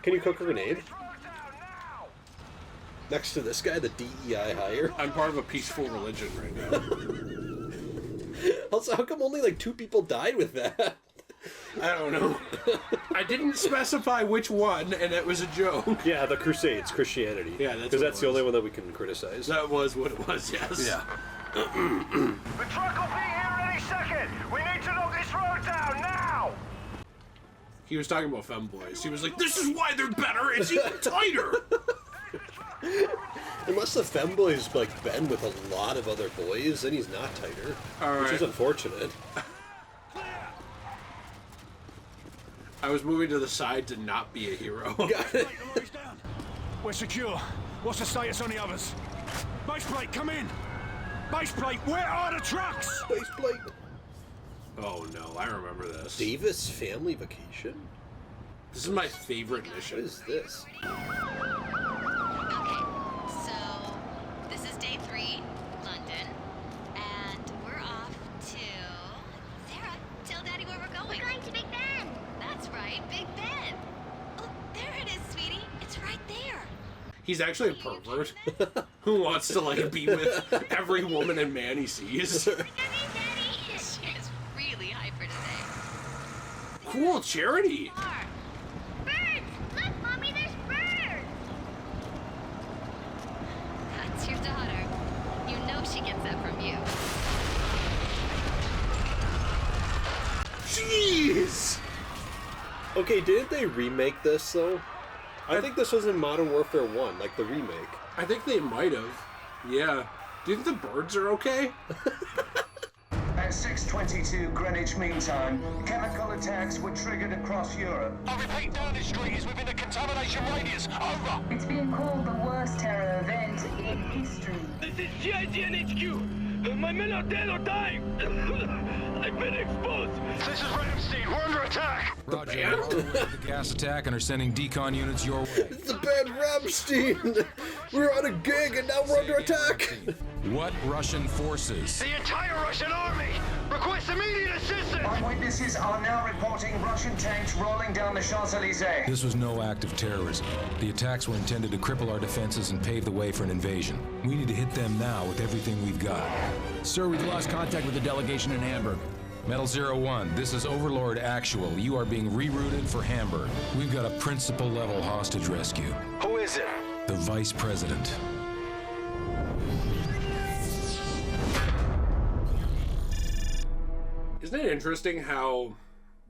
Can you cook a grenade? Next to this guy, the DEI hire. I'm part of a peaceful religion right now. Also, how come only like 2 people died with that? I don't know. I didn't specify which one, and it was a joke. Yeah, the Crusades, Christianity. Yeah, because that's the only one that we can criticize. That was what it was, yes. Yeah. The truck will be here any second! We need to knock this road down, now! He was talking about femboys. He was like, this is why they're better, it's even tighter! Unless the femboy's like been with a lot of other boys, then he's not tighter. Which is unfortunate. I was moving to the side to not be a hero. Got it. We're secure. What's the status on the others? Baseplate, come in! Baseplate, where are the trucks? Baseplate. Oh no, I remember this. Davis Family Vacation? This is my favorite mission. What is this? Okay, so this is day 3, London, and we're off to... Sarah, tell Daddy where we're going. We're going to Big Ben. That's right, Big Ben. Oh, there it is, sweetie. It's right there. He's actually a pervert who wants to like be with every woman and man he sees. She is really hyper today. Cool charity. Birds! Look, Mommy, there's birds! That's your daughter. You know she gets that from you. Jeez! Okay, didn't they remake this though? I think this was in Modern Warfare 1, like the remake. I think they might have. Yeah. Do you think the birds are okay? At 6:22 Greenwich Mean Time, chemical attacks were triggered across Europe. I repeat, Downing Street is within a contamination radius. Over! It's being called the worst terror event in history. This is GIGN HQ! My men are dead or dying! I've been exposed! This is Ramstein, we're under attack! Roger, we're on the way to the gas attack and are sending decon units your way. It's the band Ramstein! We're on a gig and now we're under attack! What Russian forces? The entire Russian army! Request immediate assistance! Eyewitnesses are now reporting Russian tanks rolling down the Champs-Élysées. This was no act of terrorism. The attacks were intended to cripple our defenses and pave the way for an invasion. We need to hit them now with everything we've got. Sir, we've lost contact with the delegation in Hamburg. Metal 01, this is Overlord Actual. You are being rerouted for Hamburg. We've got a principal-level hostage rescue. Who is it? The Vice President. Isn't it interesting how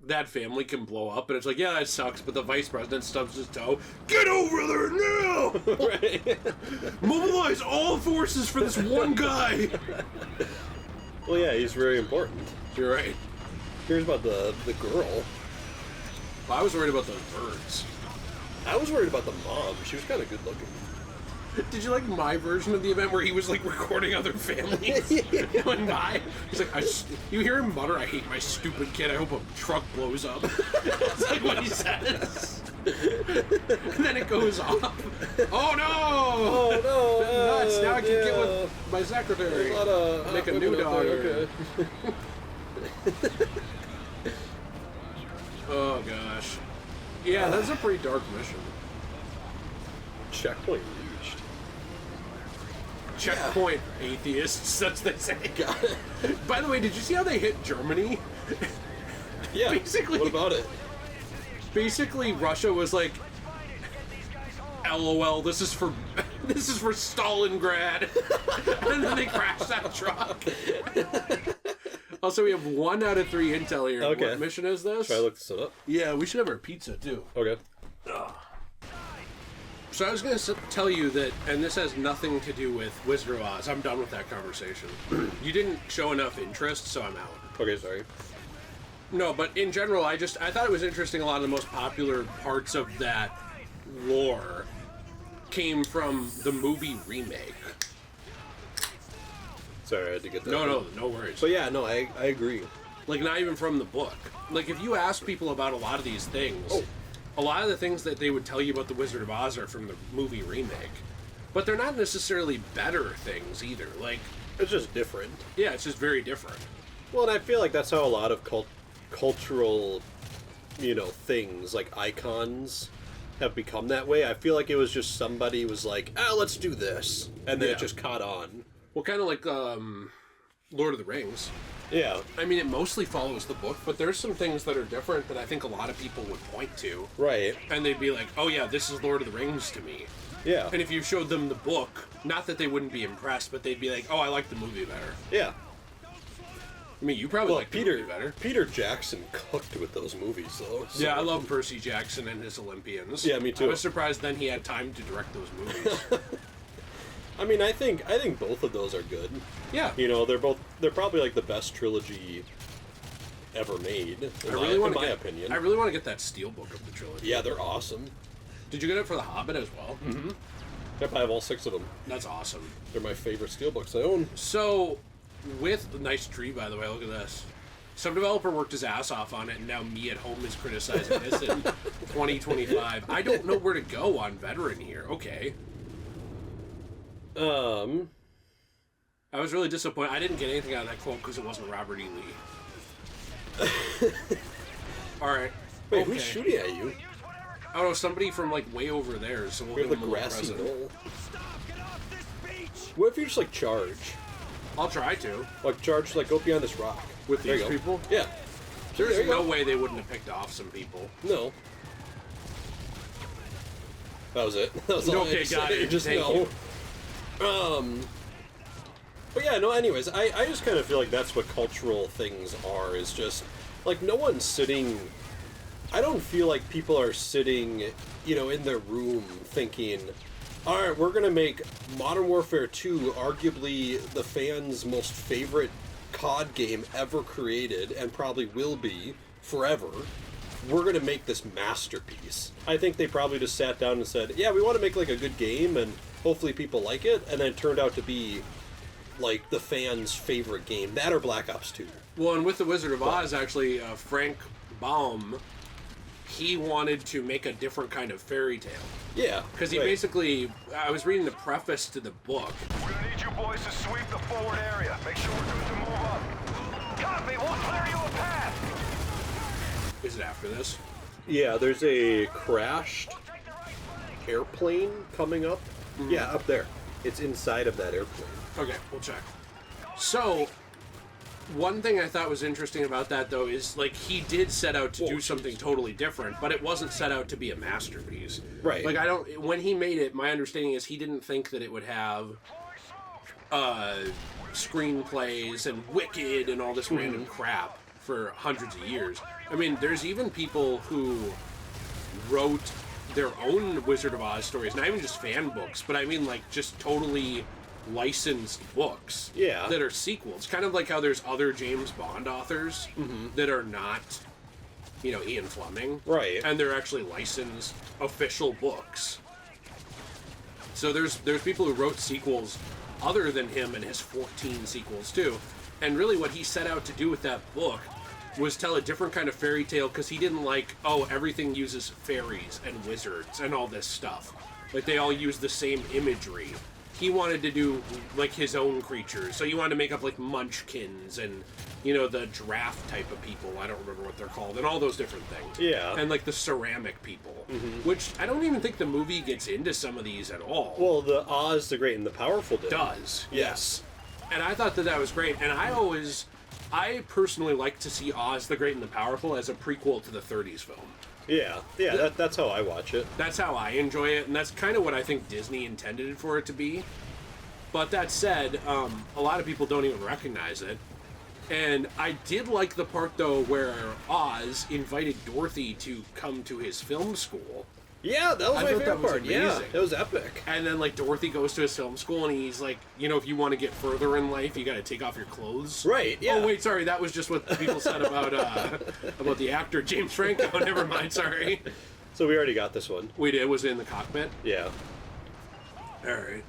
that family can blow up and it's like, yeah, that sucks, but the vice president stubs his toe. Get over there now! Right. Mobilize all forces for this one guy! Well, yeah, he's very important. You're right. Here's about the girl. Well, I was worried about those birds. I was worried about the mom. She was kind of good looking. Did you like my version of the event where he was like recording other families going by? He's like, you hear him mutter, "I hate my stupid kid. I hope a truck blows up." That's like what he says. And then it goes off. Oh no! Oh no! Nuts! Now I can get with my secretary. Make a new daughter. Okay. Oh gosh. Yeah, that's a pretty dark mission. Checkpoint reached. Checkpoint, atheists, that's what they say. By the way, did you see how they hit Germany? Yeah. Basically, what about it? Basically, Russia was like, LOL, this is for Stalingrad. And then they crashed that truck. Also, we have 1 out of 3 intel here. Okay. What mission is this? Should I look this up? Yeah, we should have our pizza too. Okay. So I was going to tell you that, and this has nothing to do with Wizard of Oz. I'm done with that conversation. You didn't show enough interest, so I'm out. Okay, sorry. No, but in general, I thought it was interesting. A lot of the most popular parts of that lore came from the movie remake. Sorry, I had to get that. No worries. But yeah, no, I agree. Like, not even from the book. Like, if you ask people about a lot of these things, a lot of the things that they would tell you about the Wizard of Oz are from the movie remake. But they're not necessarily better things either. Like, it's just different. Yeah, it's just very different. Well, and I feel like that's how a lot of cultural, things, like icons, have become that way. I feel like it was just somebody was like, let's do this. And then it just caught on. Well, kind of like Lord of the Rings. Yeah. I mean, it mostly follows the book, but there's some things that are different that I think a lot of people would point to. Right. And they'd be like, oh yeah, this is Lord of the Rings to me. Yeah. And if you showed them the book, not that they wouldn't be impressed, but they'd be like, oh, I like the movie better. Yeah. I mean, you probably like the movie better. Peter Jackson cooked with those movies, though. So. Yeah, I love Percy Jackson and his Olympians. Yeah, me too. I was surprised then he had time to direct those movies. I mean, I think both of those are good. Yeah. You know, they're probably like the best trilogy ever made, in my opinion. I really want to get that steelbook of the trilogy. Yeah, they're awesome. Did you get it for The Hobbit as well? Mm-hmm. Yep, I have all 6 of them. That's awesome. They're my favorite steelbooks I own. So, with the nice tree, by the way, look at this. Some developer worked his ass off on it, and now me at home is criticizing this in 2025. I don't know where to go on Veteran here. Okay. I was really disappointed. I didn't get anything out of that quote because it wasn't Robert E. Lee. Alright. Wait, who's shooting at you? Oh no, somebody from like way over there, so we'll We give have him the a little grassy present. knoll. What if you just like charge? I'll try to. Like charge, like go beyond this rock. With There these you go. people? Yeah. There's There you no go. way they wouldn't have picked off some people. No. That was it. That was all I Okay, had to got say. it. Just Thank no. you. But yeah, no, anyways, I just kind of feel like that's what cultural things are, is just, like, no one's sitting... I don't feel like people are sitting, you know, in their room thinking, alright, we're gonna make Modern Warfare 2 arguably the fans' most favorite COD game ever created, and probably will be forever. We're gonna make this masterpiece. I think they probably just sat down and said, yeah, we want to make, like, a good game, and hopefully people like it, and then it turned out to be like the fans' favorite game. That or Black Ops 2. Well, and with The Wizard of Oz, actually, Frank Baum, he wanted to make a different kind of fairy tale. Yeah. Because he basically, I was reading the preface to the book. We're gonna need you boys to sweep the forward area. Make sure we're good to move up. Copy, we'll clear you a path. Is it after this? Yeah, there's a crashed airplane coming up. Yeah, up there. It's inside of that airplane. Okay, we'll check. So, one thing I thought was interesting about that, though, is, like, he did set out to do something totally different, but it wasn't set out to be a masterpiece. Right. Like, when he made it, my understanding is he didn't think that it would have, screenplays and Wicked and all this random crap for hundreds of years. I mean, there's even people who wrote their own Wizard of Oz stories, not even just fan books, but I mean, like, just totally licensed books that are sequels. Kind of like how there's other James Bond authors that are not, you know, Ian Fleming. Right. And they're actually licensed official books. So there's people who wrote sequels other than him and his 14 sequels too. And really what he set out to do with that book was tell a different kind of fairy tale, because he didn't like, oh, everything uses fairies and wizards and all this stuff. Like, they all use the same imagery. He wanted to do, like, his own creatures. So he wanted to make up, like, munchkins and, you know, the giraffe type of people. I don't remember what they're called. And all those different things. Yeah. And, like, the ceramic people. Which I don't even think the movie gets into some of these at all. Well, the Oz the Great and the Powerful does. Yes. And I thought that was great. And I personally like to see Oz the Great and the Powerful as a prequel to the 30s film. Yeah, that's how I watch it. That's how I enjoy it, and that's kind of what I think Disney intended it for it to be. But that said, a lot of people don't even recognize it. And I did like the part, though, where Oz invited Dorothy to come to his film school. Yeah, that was my favorite part. Yeah, it was epic. And then, like, Dorothy goes to his film school, and he's like, you know, if you want to get further in life, you got to take off your clothes. Right, yeah. Oh, wait, sorry, that was just what people said about the actor James Franco. Never mind, sorry. So we already got this one. We did. Was it in the cockpit? Yeah. All right.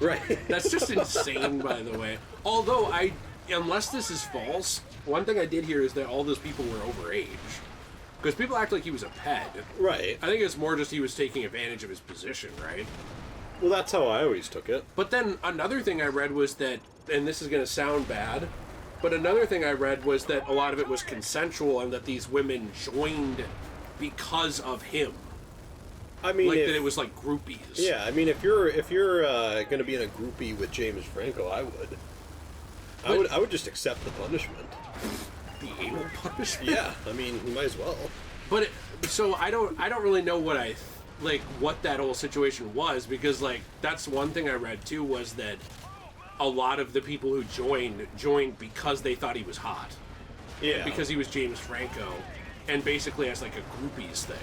Right. That's just insane, by the way. Although, unless this is false, one thing I did hear is that all those people were overage. Because people act like he was a ped. Right. I think it's more just he was taking advantage of his position, right? Well, that's how I always took it. But then another thing I read was that, and this is going to sound bad, but another thing I read was that a lot of it was consensual and that these women joined because of him. I mean, like that it was like groupies. Yeah, I mean, if you're going to be in a groupie with James Franco, I would just accept the punishment. The anal punishment. Yeah, I mean, you might as well. But so I don't really know what what that whole situation was, because like that's one thing I read too, was that a lot of the people who joined because they thought he was hot. Yeah. Because he was James Franco, and basically as like a groupies thing.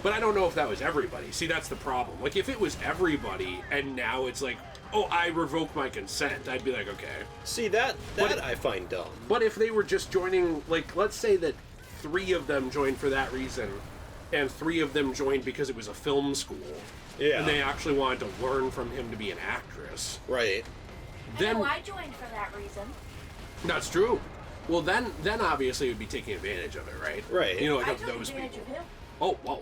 But I don't know if that was everybody. See, that's the problem. Like, if it was everybody, and now it's like, oh, I revoke my consent, I'd be like, okay. See, that I find dumb. But if they were just joining, like, let's say that 3 of them joined for that reason, and 3 of them joined because it was a film school, and they actually wanted to learn from him to be an actress. Right. Then I joined for that reason. That's true. Well, then obviously it would be taking advantage of it, right? Right. You know, like I of took those advantage people. of him. Oh, whoa.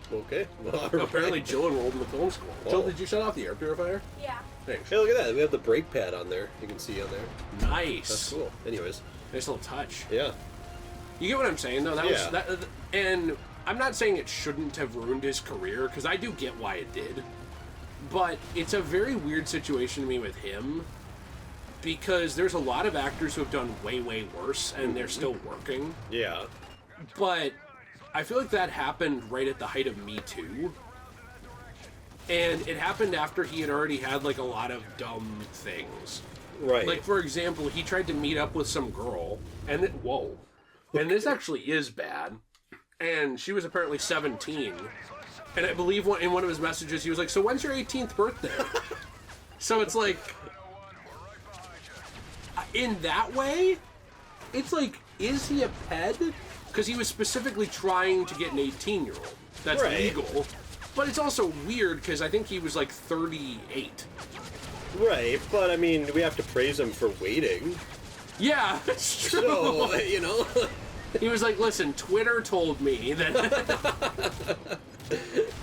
Okay. Well, Apparently Jill enrolled in the film school. Whoa. Jill, did you shut off the air purifier? Yeah. Thanks. Hey, look at that. We have the brake pad on there. You can see on there. Nice. That's cool. Anyways. Nice little touch. Yeah. You get what I'm saying, though? That Yeah. was that, and I'm not saying it shouldn't have ruined his career, because I do get why it did. But it's a very weird situation to me with him, because there's a lot of actors who have done way, way worse, and they're still working. Yeah. But I feel like that happened right at the height of Me Too. And it happened after he had already had, like, a lot of dumb things. Right. Like, for example, he tried to meet up with some girl, and whoa. And this actually is bad. And she was apparently 17. And I believe in one of his messages, he was like, so when's your 18th birthday? So it's like, in that way, it's like, is he a ped? Because he was specifically trying to get an 18-year-old. That's legal. But it's also weird, because I think he was like 38. Right, but I mean, we have to praise him for waiting. Yeah, that's true. So, you know. He was like, listen, Twitter told me that...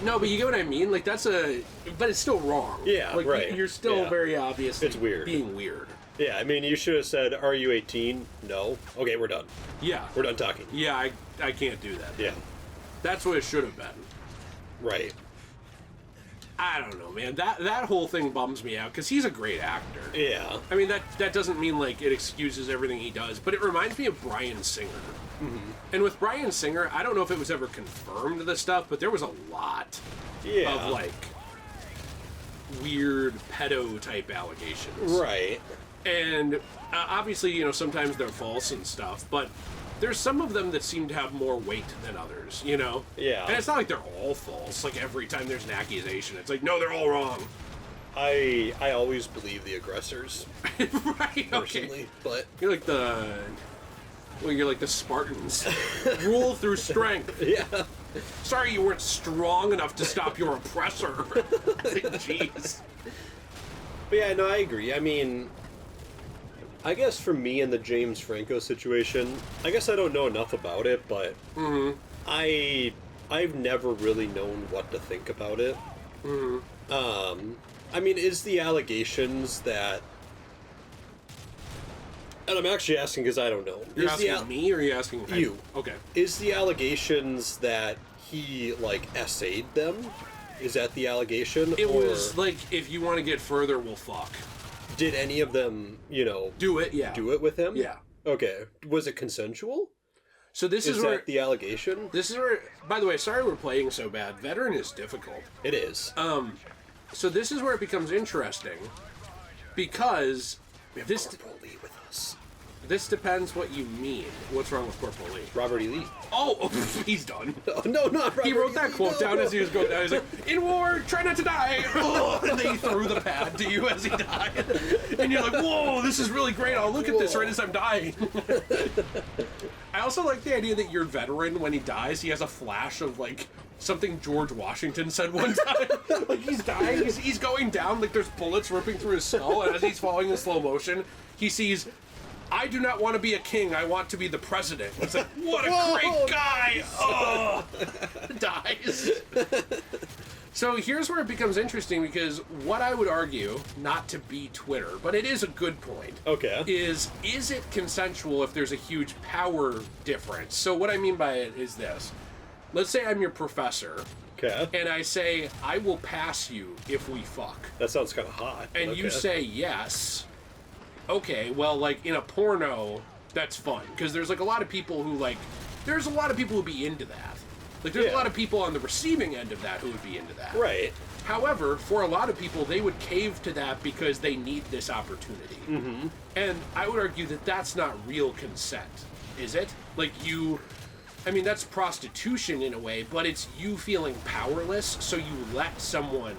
No, but you get what I mean? Like, but it's still wrong. Yeah, like, right. You're still very obviously it's weird. being weird. Yeah, I mean, you should have said, are you 18? No. Okay, we're done. Yeah. We're done talking. Yeah, I can't do that. Yeah. That's what it should have been. Right. I don't know, man. That whole thing bums me out, because he's a great actor. Yeah. I mean, that doesn't mean, like, it excuses everything he does, but it reminds me of Bryan Singer. Mm-hmm. And with Bryan Singer, I don't know if it was ever confirmed, this stuff, but there was a lot of, like, weird pedo-type allegations. Right. And obviously, you know, sometimes they're false and stuff, but there's some of them that seem to have more weight than others, you know? Yeah. And it's not like they're all false, like every time there's an accusation. It's like, no, they're all wrong. I always believe the aggressors. Right, personally, okay. But you're like the Spartans. Rule through strength. Yeah. Sorry you weren't strong enough to stop your oppressor. Jeez. But yeah, no, I agree. I mean, I guess for me in the James Franco situation, I guess I don't know enough about it, but I've never really known what to think about it. I mean, is the allegations that... And I'm actually asking because I don't know. You're asking me, or are you asking you? Okay. Is the allegations that he, like, essayed them? Is that the allegation? It was like, if you want to get further, we'll fuck. Did any of them, you know... Do it, yeah. Do it with him? Yeah. Okay. Was it consensual? So this is where... that the allegation? This is where... By the way, sorry we're playing so bad. Veteran is difficult. It is. So this is where it becomes interesting, because... We have Corporal Lee with us. This depends what you mean. What's wrong with Corporal Lee? Robert E. Lee. Oh, he's done. No, not Robert He wrote E. that Lee, quote down as he was going down. He's like, in war, try not to die. Oh, and then he threw the pad to you as he died. And you're like, whoa, this is really great. I'll look at this right as I'm dying. I also like the idea that your veteran, when he dies, he has a flash of, like, something George Washington said one time. Like, he's dying, he's going down, like there's bullets ripping through his skull, and as he's falling in slow motion, he sees... I do not want to be a king, I want to be the president. It's like, what a great guy! Oh! Dies. So here's where it becomes interesting, because what I would argue, not to be Twitter, but it is a good point. Okay. Is it consensual if there's a huge power difference? So what I mean by it is this. Let's say I'm your professor, Okay. And I say, I will pass you if we fuck. That sounds kind of hot. And okay. you say yes. Okay, well, like, in a porno, that's fun. Because there's, like, a lot of people who, like... There's a lot of people who would be into that. Like, there's a lot of people on the receiving end of that who would be into that. Right. However, for a lot of people, they would cave to that because they need this opportunity. Mm-hmm. And I would argue that that's not real consent, is it? Like, you... I mean, that's prostitution in a way, but it's you feeling powerless, so you let someone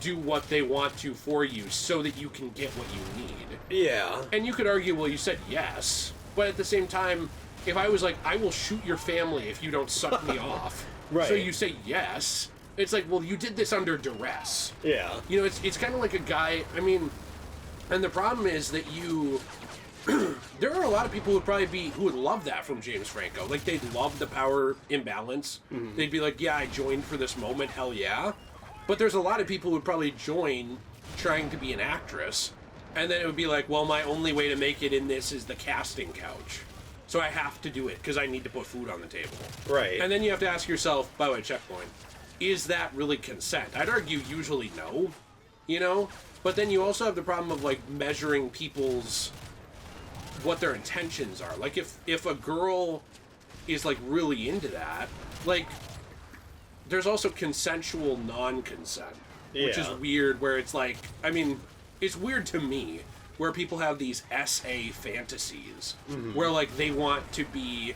do what they want to for you so that you can get what you need. Yeah. And you could argue, well, you said yes, but at the same time, if I was like, I will shoot your family if you don't suck me off, right. So you say yes, it's like, well, you did this under duress. Yeah. You know, it's kind of like a guy, I mean, and the problem is that you... there are a lot of people who would love that from James Franco. Like, they'd love the power imbalance. Mm-hmm. They'd be like, yeah, I joined for this moment, hell yeah. But there's a lot of people who would probably join trying to be an actress, and then it would be like, well, my only way to make it in this is the casting couch. So I have to do it because I need to put food on the table. Right. And then you have to ask yourself, by the way, checkpoint, is that really consent? I'd argue usually no, you know? But then you also have the problem of, like, measuring people's... what their intentions are. Like, if a girl is, like, really into that, like, there's also consensual non-consent, which is weird, where it's like, I mean, it's weird to me, where people have these SA fantasies, where, like, they want to be...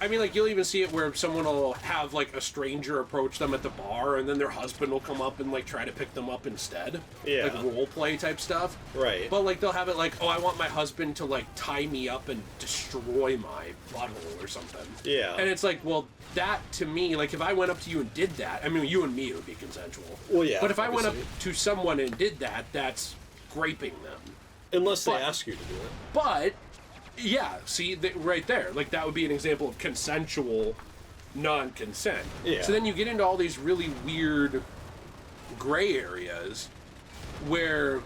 I mean, like, you'll even see it where someone will have, like, a stranger approach them at the bar, and then their husband will come up and, like, try to pick them up instead. Yeah. Like, role-play type stuff. Right. But, like, they'll have it like, oh, I want my husband to, like, tie me up and destroy my butthole or something. Yeah. And it's like, well, that, to me, like, if I went up to you and did that, I mean, you and me, it would be consensual. Well, yeah, But if I went up obviously. to someone and did that, that's raping them. Unless they ask you to do it. But... yeah, see, right there. Like, that would be an example of consensual non-consent. Yeah. So then you get into all these really weird gray areas where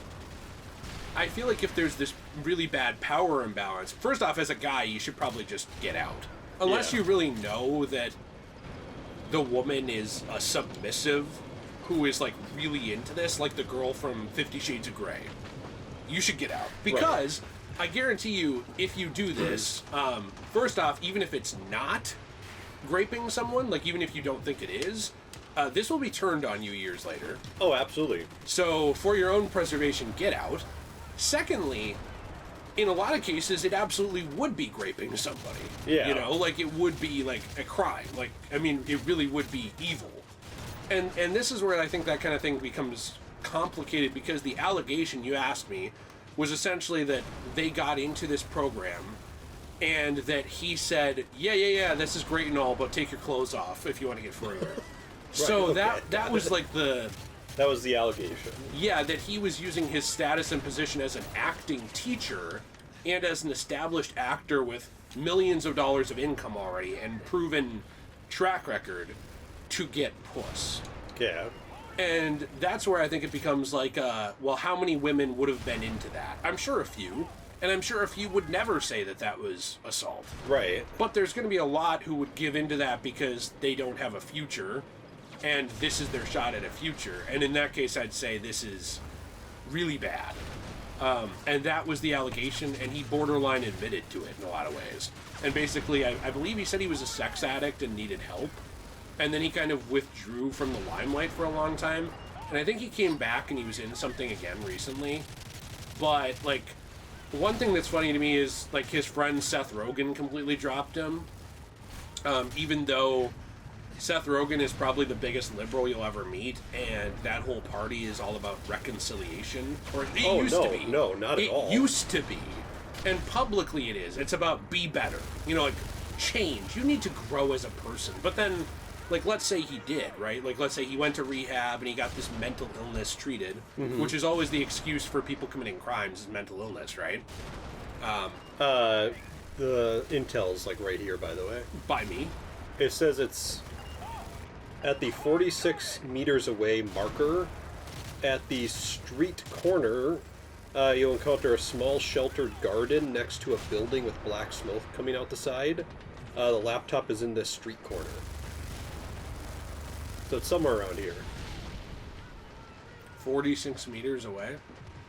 I feel like if there's this really bad power imbalance, first off, as a guy, you should probably just get out. Unless you really know that the woman is a submissive who is, like, really into this, like the girl from 50 Shades of Grey. You should get out. Because... right. I guarantee you, if you do this, first off, even if it's not graping someone, like even if you don't think it is, this will be turned on you years later. Oh, absolutely. So, for your own preservation, get out. Secondly, in a lot of cases, it absolutely would be graping somebody. Yeah. You know, like it would be like a crime. Like, I mean, it really would be evil. And this is where I think that kind of thing becomes complicated, because the allegation, you asked me, was essentially that they got into this program and that he said, yeah, this is great and all, but take your clothes off if you want to get further. Right, so okay. that was like the... that was the allegation. Yeah, that he was using his status and position as an acting teacher and as an established actor with millions of dollars of income already and proven track record to get puss. Yeah. And that's where I think it becomes like, well, how many women would have been into that? I'm sure a few. And I'm sure a few would never say that that was assault. Right. But there's going to be a lot who would give into that because they don't have a future. And this is their shot at a future. And in that case, I'd say this is really bad. And that was the allegation. And he borderline admitted to it in a lot of ways. And basically, I believe he said he was a sex addict and needed help. And then he kind of withdrew from the limelight for a long time. And I think he came back and he was in something again recently. But, like, one thing that's funny to me is, like, his friend Seth Rogen completely dropped him. Even though Seth Rogen is probably the biggest liberal you'll ever meet, and that whole party is all about reconciliation. Or it used to be. No, not at all. It used to be. And publicly it is. It's about be better. You know, like, change. You need to grow as a person. But then... like, let's say he did, right? Like, let's say he went to rehab and he got this mental illness treated, which is always the excuse for people committing crimes is mental illness, right? The intel's, like, right here, by the way. By me. It says it's at the 46 meters away marker at the street corner. You'll encounter a small sheltered garden next to a building with black smoke coming out the side. The laptop is in this street corner. So it's somewhere around here. 46 meters away.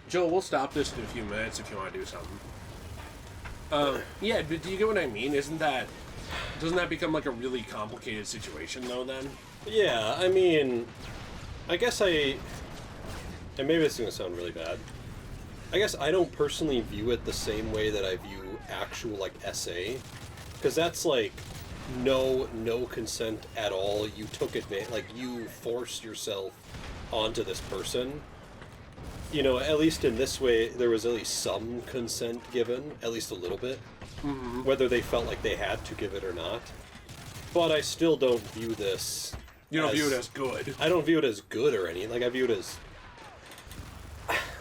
Joel, we'll stop this in a few minutes if you want to do something. Yeah, but do you get what I mean? Doesn't that become like a really complicated situation though then? Yeah, I mean, I guess and maybe it's going to sound really bad. I guess I don't personally view it the same way that I view actual, like, SA. Because that's, like, no consent at all. You took advantage, like, you forced yourself onto this person. You know, at least in this way, there was at least some consent given, at least a little bit. Mm-hmm. Whether they felt like they had to give it or not. But I still don't view this... You don't view it as good. I don't view it as good or anything. Like, I view it as...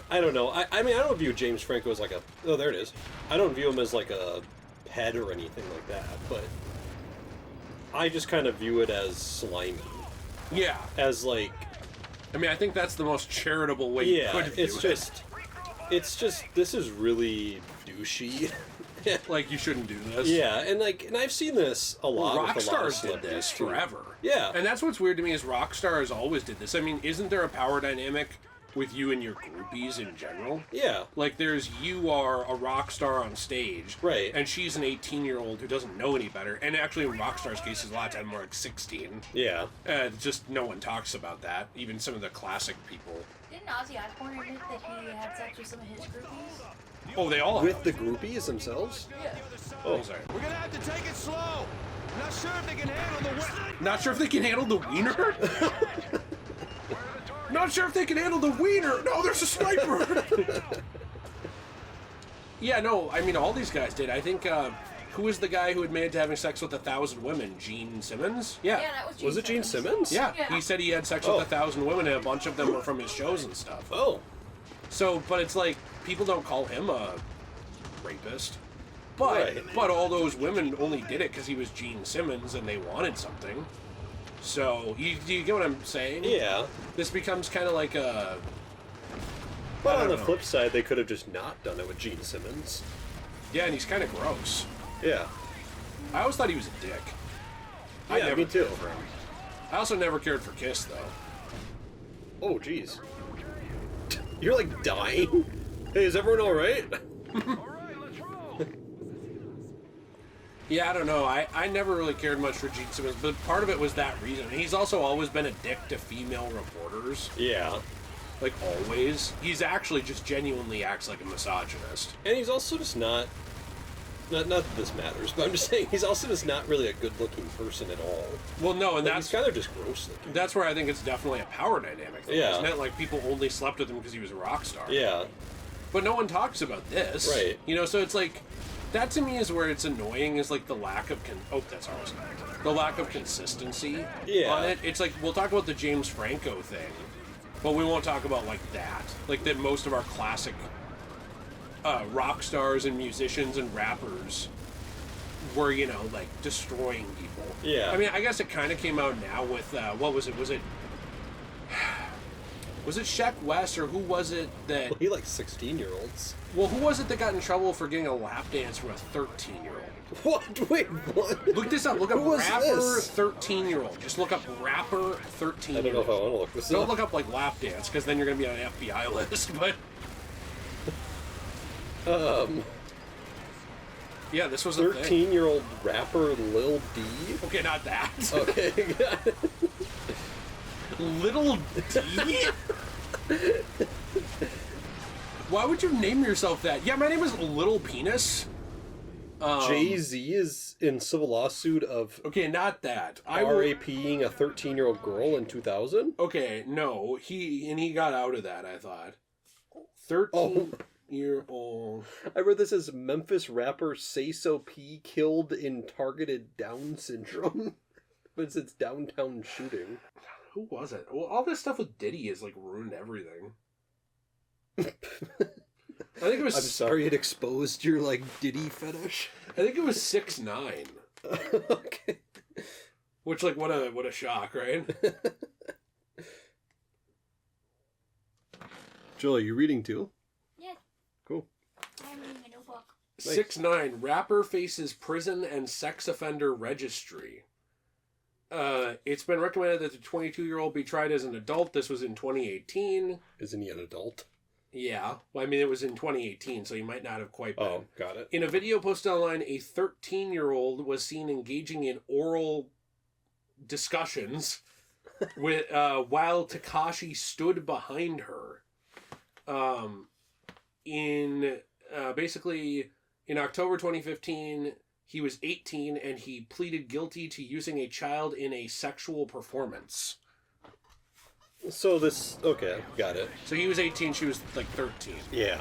I don't know. I mean, I don't view James Franco as like a... Oh, there it is. I don't view him as like a pet or anything like that, but... I just kind of view it as slimy. Yeah. As like... I mean, I think that's the most charitable way you could view it. It's just... This is really douchey. Like, you shouldn't do this. Yeah, and I've seen this a lot. Rockstars did this forever. Yeah. And that's what's weird to me is Rockstars always did this. I mean, isn't there a power dynamic with you and your groupies in general? Yeah. Like, you are a rock star on stage. Right. And she's an 18-year-old who doesn't know any better. And actually, in Rockstar's case, is a lot of time more like 16. Yeah. Just no one talks about that. Even some of the classic people. Didn't Ozzy Osbourne admit that he had sex with some of his groupies? Oh, they all with the groupies themselves? Yeah. Oh, sorry. We're gonna have to take it slow. Not sure if they can handle the Not sure if they can handle the wiener? Not sure if they can handle the wiener. No, there's a sniper. Yeah, no, I mean, all these guys did. I think, who was the guy who admitted to having sex with 1,000 women? Gene Simmons? Yeah. Yeah, that was Gene Was it Gene Simmons? Yeah. Yeah. He said he had sex with 1,000 women, and a bunch of them were from his shows and stuff. Oh. So, but it's like, people don't call him a rapist. But all those women only did it because he was Gene Simmons and they wanted something. So, do you get what I'm saying? Yeah. This becomes kind of like a... But on the flip side, they could have just not done it with Gene Simmons. Yeah, and he's kind of gross. Yeah. I always thought he was a dick. Yeah, I never me too. cared for him. I also never cared for Kiss, though. Oh, jeez. You're like dying? Hey, is everyone alright? Yeah, I don't know. I never really cared much for Gene Simmons, but part of it was that reason. He's also always been a dick to female reporters. Yeah. Like, always. He's actually just genuinely acts like a misogynist. And he's also just not that this matters, but I'm just saying he's also just not really a good-looking person at all. Well, no, and like, that's he's kind of just gross-looking. That's where I think it's definitely a power dynamic, though, yeah. isn't it? Like, people only slept with him because he was a rock star. Yeah. But no one talks about this. Right. You know, so it's like... That to me is where it's annoying, is like the lack of that's ours. The lack of consistency on it. It's like, we'll talk about the James Franco thing, but we won't talk about like that. Like that most of our classic rock stars and musicians and rappers were, you know, like destroying people. Yeah. I mean, I guess it kind of came out now with, what was it? Was it Sheck West, or who was it that... Well, he likes 16-year-olds. Well, who was it that got in trouble for getting a lap dance from a 13-year-old? What? Wait, what? Look this up. Look up rapper this? 13-year-old. Just look up rapper 13-year-old. I don't know if I want to look this up. Don't look up, like, lap dance, because then you're going to be on an FBI list, but... Yeah, this was a 13-year-old rapper Lil D? Okay, not that. Okay. Little D? Why would you name yourself that? Yeah, my name is Little Penis. Jay-Z is in civil lawsuit of... Okay, not that. RAPing a 13-year-old girl in 2000? Okay, no. He got out of that, I thought. 13-year-old... I read this as Memphis rapper Say So P killed in targeted Down syndrome. But it's downtown shooting. Who was it? Well, all this stuff with Diddy has, like, ruined everything. I think it was... I'm sorry it exposed your, like, Diddy fetish. I think it was 6ix9ine. Okay. Which, like, what a shock, right? Joel, are you reading too? Yeah. Cool. I'm reading a new book. Nice. 6ix9ine, rapper faces prison and sex offender registry. It's been recommended that the 22-year-old be tried as an adult. This was in 2018. Isn't he an adult? Yeah. Well, I mean, it was in 2018, so he might not have quite been. Oh, got it. In a video posted online, a 13-year-old was seen engaging in oral discussions with while Takashi stood behind her. Basically, in October 2015... he was 18, and he pleaded guilty to using a child in a sexual performance. So this... Okay, got it. So he was 18, she was, like, 13. Yeah.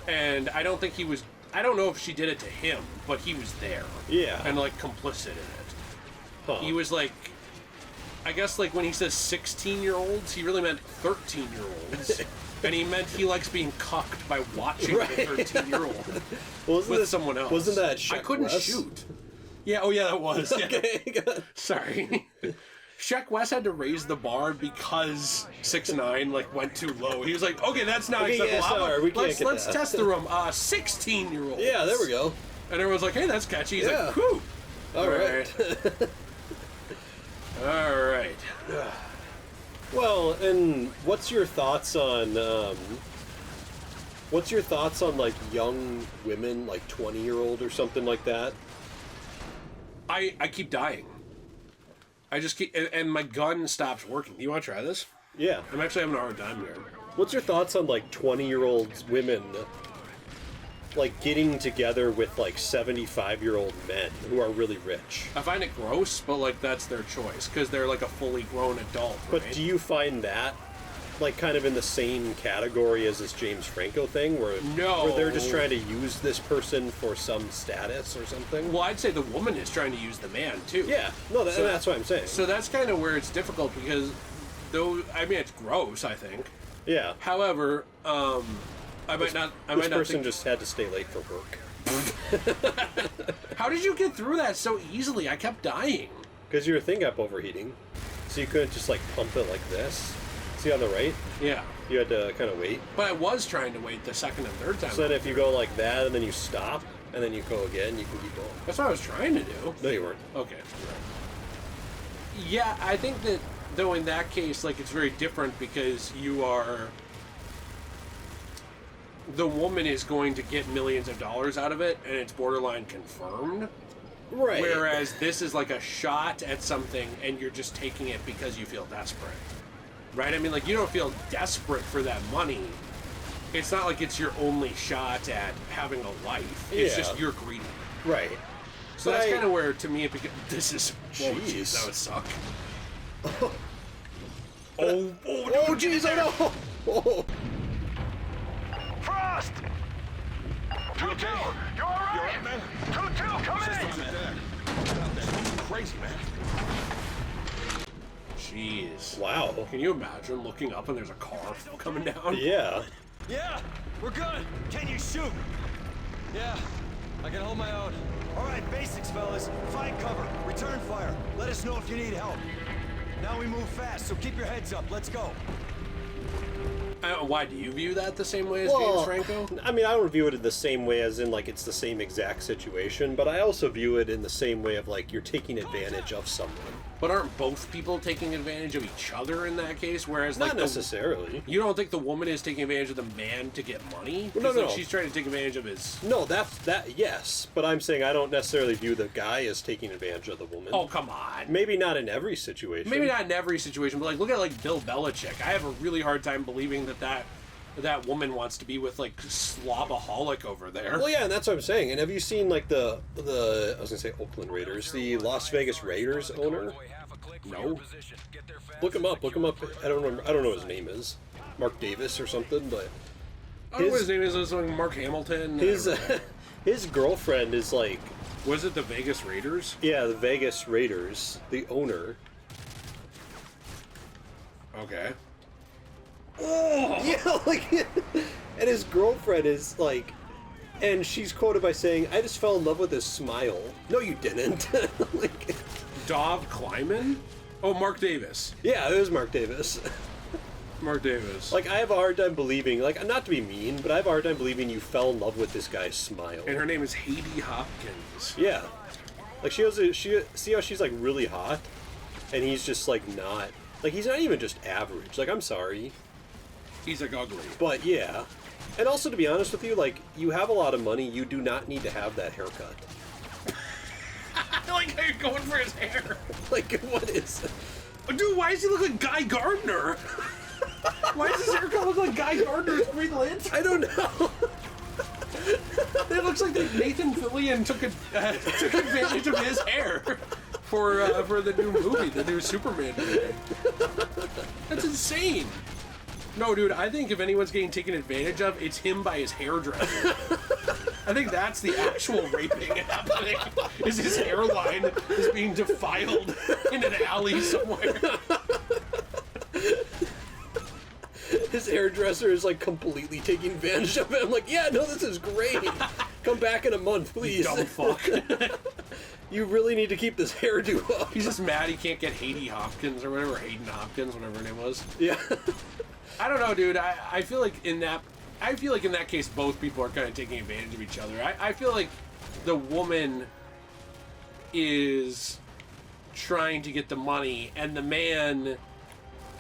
And I don't think he was... I don't know if she did it to him, but he was there. Yeah. And, like, complicit in it. Huh. He was, like... I guess, like, when he says 16-year-olds, he really meant 13-year-olds. And he meant he likes being cucked by watching a 13-year-old with someone else. Wasn't that Sheck I couldn't West? shoot. Yeah, oh yeah, that was. Yeah. Okay. Sorry. Sheck West had to raise the bar because 6ix9ine like went too low. He was like, okay, that's not acceptable. Yeah, sorry, we can't let's get that. test the room. 16-year-olds. Yeah, there we go. And everyone's like, hey, that's catchy. He's Yeah. like, whew. All right. All right. Well, and what's your thoughts on like young women, like 20-year-old or something like that? I keep dying. I just keep, and my gun stops working. Do you want to try this? Yeah. I'm actually having a hard time here. What's your thoughts on like 20-year-old women like getting together with like 75-year-old men who are really rich? I find it gross, but like that's their choice because they're like a fully grown adult. But right? do you find that like kind of in the same category as this James Franco thing, where they're just trying to use this person for some status or something? Well, I'd say the woman is trying to use the man too. Yeah, no, that's what I'm saying. So that's kind of where it's difficult because, though, I mean, it's gross. I think. Yeah. However, I might not. This person just had to stay late for work. How did you get through that so easily? I kept dying. Because your thing kept overheating, so you couldn't just like pump it like this. See on the right? Yeah. You had to kind of wait. But I was trying to wait the second and third time. So then if you go like that and then you stop and then you go again, you can keep going. That's what I was trying to do. No, you weren't. Okay. Yeah, I think that, though, in that case, like, it's very different because you are... The woman is going to get millions of dollars out of it, and it's borderline confirmed. Right. Whereas this is like a shot at something, and you're just taking it because you feel desperate. Right? I mean, like, you don't feel desperate for that money. It's not like it's your only shot at having a life. It's just you're greedy. Right. So that's kind of where, to me, it becomes... This is... Jeez. That would suck. Oh, jeez, I know! Oh. Frost! 2-2, you alright? Man? 2-2, come in! Crazy, man. Jeez. Wow. Can you imagine looking up and there's a car coming down? Yeah. Yeah, we're good. Can you shoot? Yeah, I can hold my own. All right, basics, fellas. Find cover, return fire. Let us know if you need help. Now we move fast, so keep your heads up. Let's go. Why do you view that the same way as James Franco? I mean, I don't view it in the same way as in, like, it's the same exact situation, but I also view it in the same way of, like, you're taking advantage of someone. But aren't both people taking advantage of each other in that case? Whereas, like, Not necessarily. You don't think the woman is taking advantage of the man to get money? No, no. Like, she's trying to take advantage of his... No, yes, but I'm saying I don't necessarily view the guy as taking advantage of the woman. Oh, come on. Maybe not in every situation. Maybe not in every situation, but, like, look at, like, Bill Belichick. I have a really hard time believing that woman wants to be with, like, slobaholic over there. Well, yeah, and that's what I'm saying. And have you seen, like, the I was gonna say Oakland Raiders, the Las Vegas Raiders owner? No. Look him up. I don't know what his name is. Mark Davis or something, but I don't know what his name is. It's like Mark Hamilton. His girlfriend is like... Was it the Vegas Raiders? Yeah, the Vegas Raiders, the owner. Okay. Oh! Yeah, like... And his girlfriend is like... And she's quoted by saying, "I just fell in love with his smile." No, you didn't. Like... Dov Kleiman? Oh, Mark Davis. Yeah, it was Mark Davis. Mark Davis. Like, I have a hard time believing, like, not to be mean, but I have a hard time believing you fell in love with this guy's smile. And her name is Haiti Hopkins. Yeah. Like, see how she's, like, really hot? and he's just like not like he's not even just average. Like I'm sorry, He's like ugly. but yeah. And also to be honest with you, like you have a lot of money, you do not need to have that haircut. I like how you're going for his hair. Like what is? Dude, why does he look like Guy Gardner? Why does his haircut look like Guy Gardner's Green Lantern? I don't know. It looks like Nathan Fillion took advantage of his hair for the new movie, the new Superman movie. That's insane. No, dude, I think if anyone's getting taken advantage of, it's him by his hairdresser. I think that's the actual raping happening. Is his hairline is being defiled in an alley somewhere. His hairdresser is like completely taking advantage of it. I'm like, yeah, no, this is great. Come back in a month, please. Dumb fuck. You really need to keep this hairdo up. He's just mad he can't get Hayden Hopkins or whatever, Hayden Hopkins, whatever her name was. Yeah. I don't know, dude. I feel like in that case, both people are kind of taking advantage of each other. I feel like the woman is trying to get the money, and the man.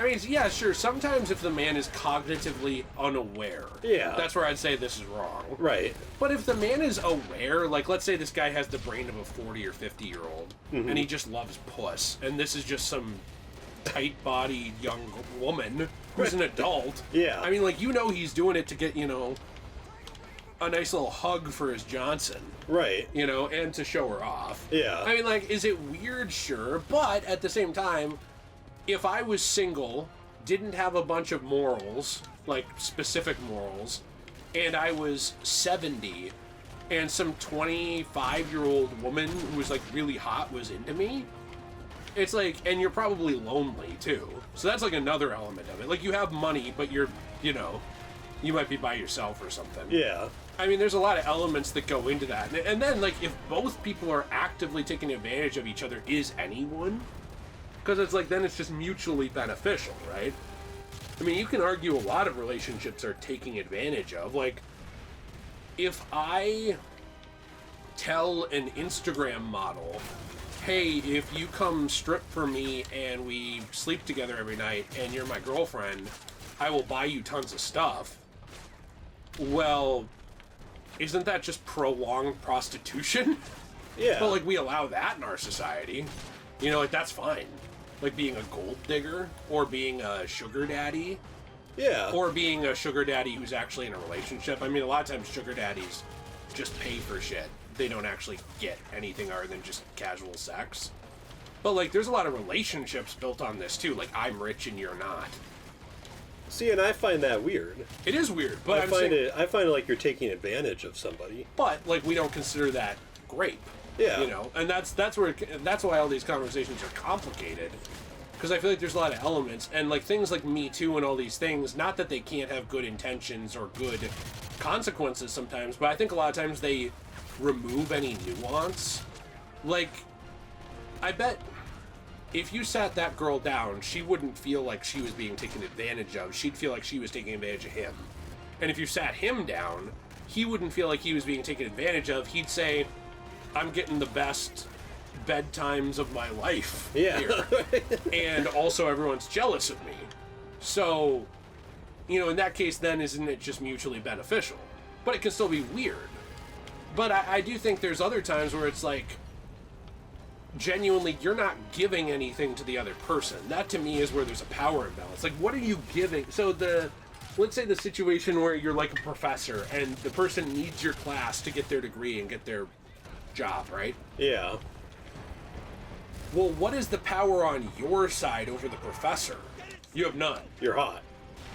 I mean, yeah, sure. Sometimes if the man is cognitively unaware, yeah, that's where I'd say this is wrong. Right. But if the man is aware, like let's say this guy has the brain of a 40 or 50-year-old, and he just loves puss, and this is just some tight-bodied young woman who's an adult. Yeah. I mean, like, you know he's doing it to get, you know, a nice little hug for his Johnson. Right. You know, and to show her off. Yeah. I mean, like, is it weird? Sure. But at the same time, if I was single, didn't have a bunch of morals, like specific morals, and I was 70, and some 25-year-old woman who was like really hot was into me, it's like, and you're probably lonely too. So that's like another element of it. Like you have money, but you're, you know, you might be by yourself or something. Yeah. I mean, there's a lot of elements that go into that. And then, like, if both people are actively taking advantage of each other, is anyone? Because it's like, then it's just mutually beneficial, right? I mean, you can argue a lot of relationships are taking advantage of. Like, if I tell an Instagram model, hey, if you come strip for me and we sleep together every night and you're my girlfriend, I will buy you tons of stuff. Well, isn't that just prolonged prostitution? Yeah. But, like, we allow that in our society. You know, like, that's fine. Like being a gold digger, or being a sugar daddy. Yeah. Or being a sugar daddy who's actually in a relationship. I mean, a lot of times sugar daddies just pay for shit. They don't actually get anything other than just casual sex. But, like, there's a lot of relationships built on this, too. Like, I'm rich and you're not. See, and I find that weird. It is weird, but I find it like you're taking advantage of somebody. But, like, we don't consider that grape. Yeah. You know, and that's why all these conversations are complicated. Because I feel like there's a lot of elements, and like things like Me Too and all these things, not that they can't have good intentions or good consequences sometimes, but I think a lot of times they remove any nuance. Like, I bet if you sat that girl down, she wouldn't feel like she was being taken advantage of. She'd feel like she was taking advantage of him. And if you sat him down, he wouldn't feel like he was being taken advantage of. He'd say, I'm getting the best bedtimes of my life here. And also everyone's jealous of me. So, you know, in that case, then isn't it just mutually beneficial? But it can still be weird. But I do think there's other times where it's like, genuinely, you're not giving anything to the other person. That to me is where there's a power imbalance. Like, what are you giving? So let's say the situation where you're like a professor and the person needs your class to get their degree and get their job, right? Yeah. Well, what is the power on your side over the professor? You have none. You're hot.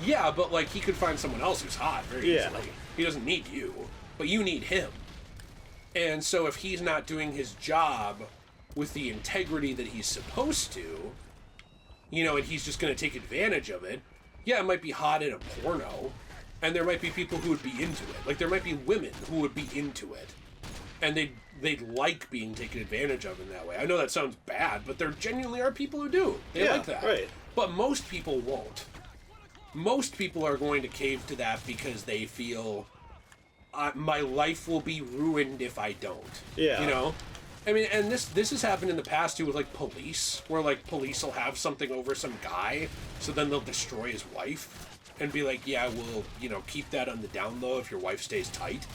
Yeah, but like he could find someone else who's hot very easily. He doesn't need you, but you need him. And so if he's not doing his job with the integrity that he's supposed to, you know, and he's just going to take advantage of it, yeah, it might be hot in a porno, and there might be people who would be into it. Like, there might be women who would be into it, and they'd like being taken advantage of in that way. I know that sounds bad, but there genuinely are people who do. They like that. Right. But most people won't. Most people are going to cave to that because they feel, my life will be ruined if I don't. Yeah. You know? I mean, and this has happened in the past too with like police, where like police will have something over some guy, so then they'll destroy his wife and be like, yeah, we'll, you know, keep that on the down low if your wife stays tight.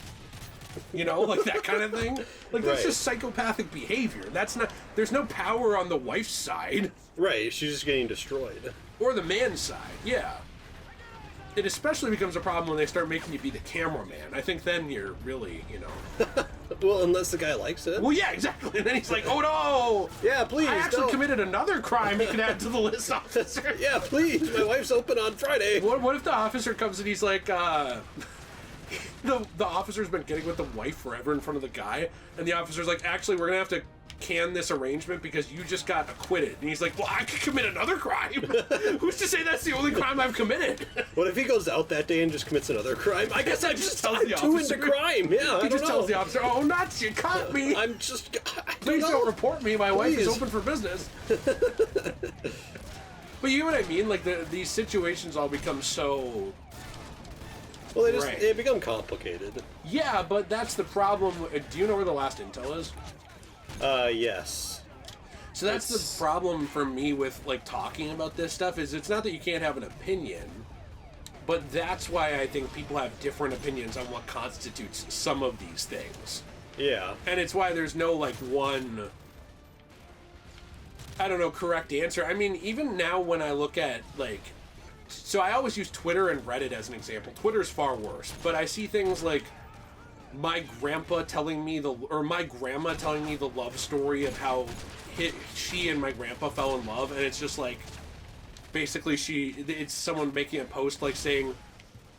You know, like that kind of thing. Like that's just psychopathic behavior. That's not. There's no power on the wife's side. Right. She's just getting destroyed. Or the man's side. Yeah. It especially becomes a problem when they start making you be the cameraman. I think then you're really, you know. Well, unless the guy likes it. Well, yeah, exactly. And then he's like, "Oh no! Yeah, please. I actually don't. committed another crime. You can add to the list, officer." Yeah, please. My wife's open on Friday. What if the officer comes and he's like, the officer's been getting with the wife forever in front of the guy, and the officer's like, "Actually, we're gonna have to can this arrangement because you just got acquitted." And he's like, "Well, I could commit another crime. Who's to say that's the only crime I've committed?" What if he goes out that day and just commits another crime? I guess I'm the too officer. into crime. Yeah, He just tells the officer, "Oh, nuts! You caught me. Please don't report me. My wife is open for business." But you know what I mean? Like these situations all become so. Well, they become complicated. Yeah, but that's the problem. Do you know where the last intel is? Yes. So that's the problem for me with like talking about this stuff. Is it's not that you can't have an opinion, but that's why I think people have different opinions on what constitutes some of these things. Yeah. And it's why there's no like one, I don't know, correct answer. I mean, even now when I look at like, so I always use Twitter and Reddit as an example. Twitter's far worse, but I see things like my grandpa telling me my grandma telling me the love story of how she and my grandpa fell in love, and it's just like, basically it's someone making a post like saying,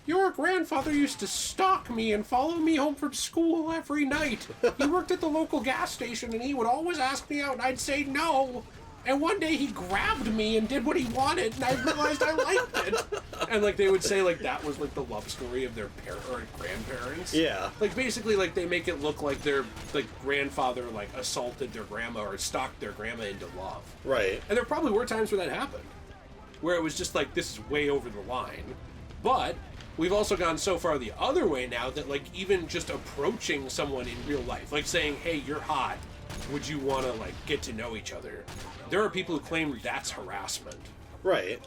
"Your grandfather used to stalk me and follow me home from school every night. He worked at the local gas station and he would always ask me out and I'd say no. And one day he grabbed me and did what he wanted, and I realized I liked it." And like they would say like that was like the love story of their parent or grandparents. Yeah. Like basically like they make it look like their like grandfather like assaulted their grandma or stalked their grandma into love. Right. And there probably were times where that happened, where it was just like, this is way over the line. But we've also gone so far the other way now that like even just approaching someone in real life, like saying, "Hey, you're hot. Would you want to like get to know each other?" There are people who claim that's harassment. Right.